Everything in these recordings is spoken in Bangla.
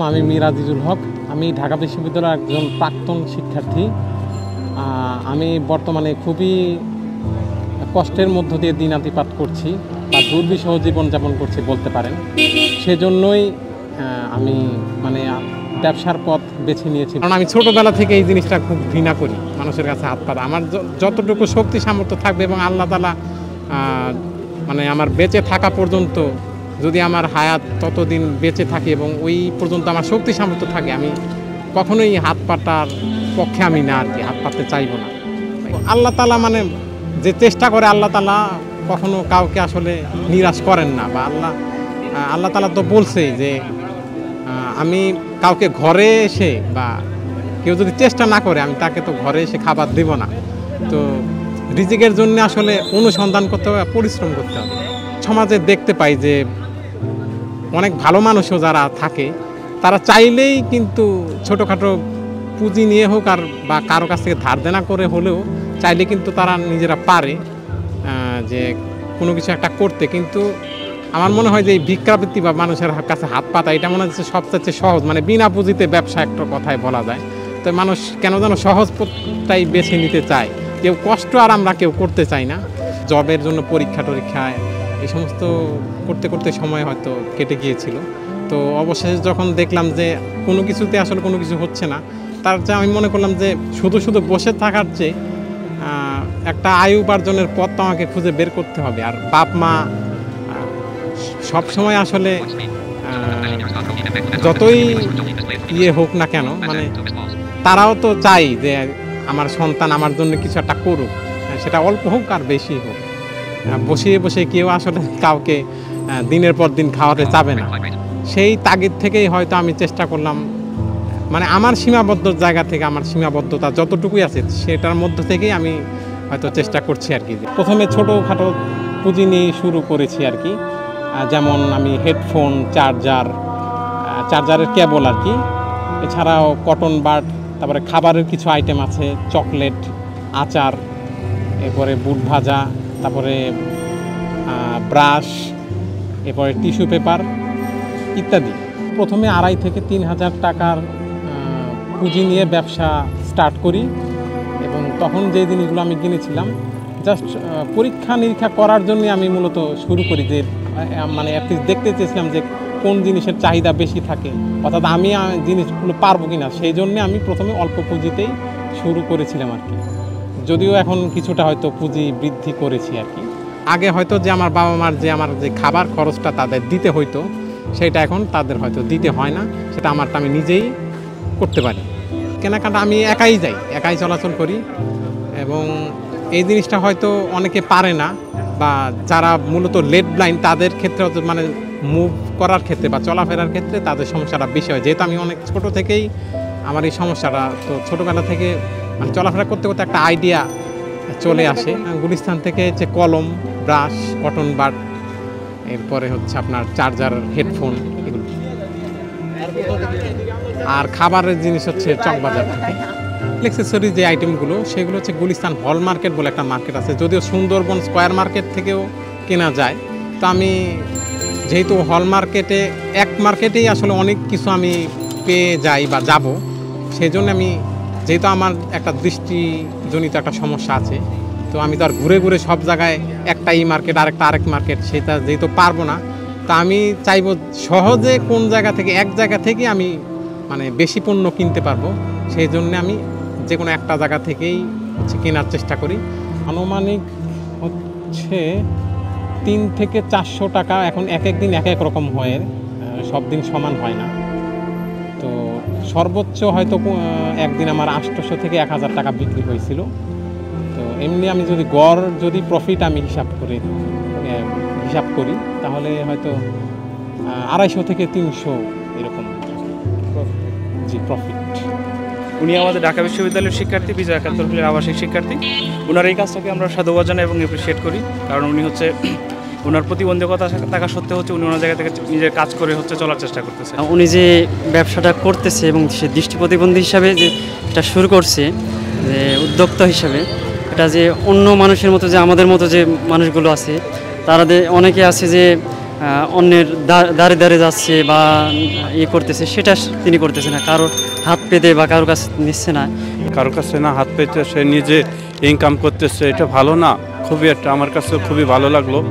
আমি মিরাজিজুল হক। আমি ঢাকা বিশ্ববিদ্যালয়ের একজন প্রাক্তন শিক্ষার্থী। আমি বর্তমানে খুবই কষ্টের মধ্য দিয়ে দিনাতিপাত করছি বা দুর্বিষহ জীবনযাপন করছি বলতে পারেন। সেজন্যই আমি ব্যবসার পথ বেছে নিয়েছি, কারণ আমি ছোটোবেলা থেকে এই জিনিসটা খুব ঘৃণা করি, মানুষের কাছে হাত পাতা। আমার যতটুকু শক্তি সামর্থ্য থাকবে এবং আল্লাহ তাআলা আমার বেঁচে থাকা পর্যন্ত, যদি আমার হায়াত ততদিন বেঁচে থাকে এবং ওই পর্যন্ত আমার শক্তি সামর্থ্য থাকে, আমি কখনোই হাত পাতার পক্ষে আমি না আর কি, হাত পাততে চাইবো না। আল্লাহ তাআলা যে চেষ্টা করে, আল্লাহ তাআলা কখনো কাউকে আসলে নিরাশ করেন না। বা আল্লাহ তাআলা তো বলছে যে আমি কাউকে ঘরে এসে বা কেউ যদি চেষ্টা না করে, আমি তাকে তো ঘরে এসে খাবার দেব না। তো রিজিকের জন্য আসলে অনুসন্ধান করতে হবে, পরিশ্রম করতে হবে। সমাজে দেখতে পাই যে অনেক ভালো মানুষও যারা থাকে, তারা চাইলেই কিন্তু ছোটোখাটো পুঁজি নিয়ে হোক আর বা কারো কাছ থেকে ধার দেনা করে হলেও চাইলে কিন্তু তারা নিজেরা পারে যে কোনো কিছু একটা করতে। কিন্তু আমার মনে হয় যে এই ভিক্ষাবৃত্তি বা মানুষের কাছে হাত পাতা, এটা মনে হচ্ছে সবচেয়ে সহজ, বিনা পুঁজিতে ব্যবসা একটা কথায় বলা যায়। তো মানুষ কেন যেন সহজ পথটাই বেছে নিতে চায়, কেউ কষ্ট আর আমরা কেউ করতে চাই না। জবের জন্য পরীক্ষা টরীক্ষায় এই সমস্ত করতে করতে সময় হয়তো কেটে গিয়েছিল। তো অবশেষে যখন দেখলাম যে কোনো কিছুতে আসলে কোনো কিছু হচ্ছে না, তার চেয়ে আমি মনে করলাম যে শুধু শুধু বসে থাকার চেয়ে একটা আয় উপার্জনের পথ তো আমাকে খুঁজে বের করতে হবে। আর বাপ মা সবসময় আসলে যতই হোক না কেন, তারাও তো চাই যে আমার সন্তান আমার জন্য কিছু একটা করুক, সেটা অল্প হোক আর বেশি হোক। বসিয়ে বসে কেউ আসলে কাউকে দিনের পর দিন খাওয়াতে চাবে না। সেই তাগিদ থেকেই হয়তো আমি চেষ্টা করলাম, আমার সীমাবদ্ধ জায়গা থেকে, আমার সীমাবদ্ধতা যতটুকুই আছে সেটার মধ্য থেকেই আমি হয়তো চেষ্টা করছি আর কি। প্রথমে ছোটোখাটো পুঁজি নিয়ে শুরু করেছি আর কি, যেমন আমি হেডফোন, চার্জারের কেবল আর কি, এছাড়াও কটন বাড, তারপরে খাবারের কিছু আইটেম আছে, চকলেট, আচার, এরপরে বুট ভাজা, তারপরে ব্রাশ, এরপরে টিস্যু পেপার ইত্যাদি। প্রথমে 2,500 থেকে 3,000 টাকার পুঁজি নিয়ে ব্যবসা স্টার্ট করি। এবং তখন যে জিনিসগুলো আমি কিনেছিলাম জাস্ট পরীক্ষা নিরীক্ষা করার জন্যই আমি মূলত শুরু করি, যে অ্যাটলিস্ট দেখতে চেয়েছিলাম যে কোন জিনিসের চাহিদা বেশি থাকে, অর্থাৎ আমি জিনিসগুলো পারবো কিনা। সেই জন্যে আমি প্রথমে অল্প পুঁজিতেই শুরু করেছিলাম আর কি, যদিও এখন কিছুটা হয়তো পুঁজি বৃদ্ধি করেছি আর কি। আগে হয়তো যে আমার বাবা মার আমার যে খাবার খরচটা তাদের দিতে হইতো, সেটা এখন তাদের হয়তো দিতে হয় না, সেটা আমি নিজেই করতে পারি। কেনাকাটা আমি একাই যাই, একাই চলাচল করি। এবং এই জিনিসটা হয়তো অনেকে পারে না, বা যারা মূলত লেট ব্লাইন্ড তাদের ক্ষেত্রে মুভ করার ক্ষেত্রে বা চলাফেরার ক্ষেত্রে তাদের সমস্যাটা বেশি হয়। যেহেতু আমি অনেক ছোট থেকেই আমার এই সমস্যাটা, তো ছোটোবেলা থেকে চলাফেরা করতে করতে একটা আইডিয়া চলে আসে। গুলিস্তান থেকে হচ্ছে কলম, ব্রাশ, কটন বাড, এরপরে হচ্ছে আপনার চার্জার, হেডফোন, এগুলো। আর খাবারের জিনিস হচ্ছে চকবাজার থেকে। অ্যাক্সেসরি যে আইটেমগুলো, সেগুলো হচ্ছে গুলিস্তান হল মার্কেট বলে একটা মার্কেট আছে, যদিও সুন্দরবন স্কোয়ার মার্কেট থেকেও কেনা যায়। তো আমি যেহেতু হল মার্কেটে, এক মার্কেটেই আসলে অনেক কিছু আমি পেয়ে যাই বা যাব, সেই জন্য আমি, যেহেতু আমার একটা দৃষ্টিজনিত একটা সমস্যা আছে, তো আমি তো আর ঘুরে ঘুরে সব জায়গায় একটা এই মার্কেট আরেক মার্কেট, সেটা যেহেতু পারবো না, তা আমি চাইবো সহজে কোন জায়গা থেকে, এক জায়গা থেকে আমি বেশি পণ্য কিনতে পারবো। সেই জন্য আমি যে কোনো একটা জায়গা থেকেই হচ্ছে কেনার চেষ্টা করি। আনুমানিক হচ্ছে 3 থেকে 400 টাকা। এখন এক দিন এক রকম হয়, সব দিন সমান হয় না। তো সর্বোচ্চ হয়তো একদিন আমার 800 থেকে 1,000 টাকা বিক্রি হয়েছিল। তো এমনি আমি যদি প্রফিট আমি হিসাব করি, তাহলে হয়তো 250 থেকে 300 এরকম প্রফিট। উনি আমাদের ঢাকা বিশ্ববিদ্যালয়ের শিক্ষার্থী, বিজয় একাত্তর ফিলের আবাসিক শিক্ষার্থী। ওনার এই কাজটাকে আমরা সাধুবাদ জানাই এবং অ্যাপ্রিসিয়েট করি, কারণ উনি হচ্ছে ওনার প্রতিবন্ধকতা থাকা সত্ত্বেও হচ্ছে উনি ওনার জায়গা থেকে নিজের কাজ করে হচ্ছে চলার চেষ্টা করতেছে। উনি যে ব্যবসাটা করতেছে এবং সে দৃষ্টি প্রতিবন্ধী হিসাবে যে এটা শুরু করছে, যে উদ্যোক্তা হিসাবে, এটা যে অন্য মানুষের মতো, যে আমাদের মতো যে মানুষগুলো আছে, তারা অনেকে আছে যে অন্যের দাঁড়ে দাঁড়ে যাচ্ছে বা ইয়ে করতেছে, সেটা তিনি করতেছে না, কারোর হাত পেতে বা কারোর কাছে নিচ্ছে না। কারো কাছে না হাত পেতে সে নিজে ইনকাম করতেছে, এটা ভালো না? খুবই একটা আমার কাছে খুবই ভালো লাগলো।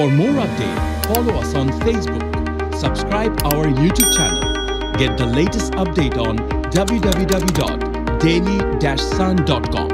For more updates, follow us on Facebook, subscribe our YouTube channel, get the latest update on www.daily-sun.com.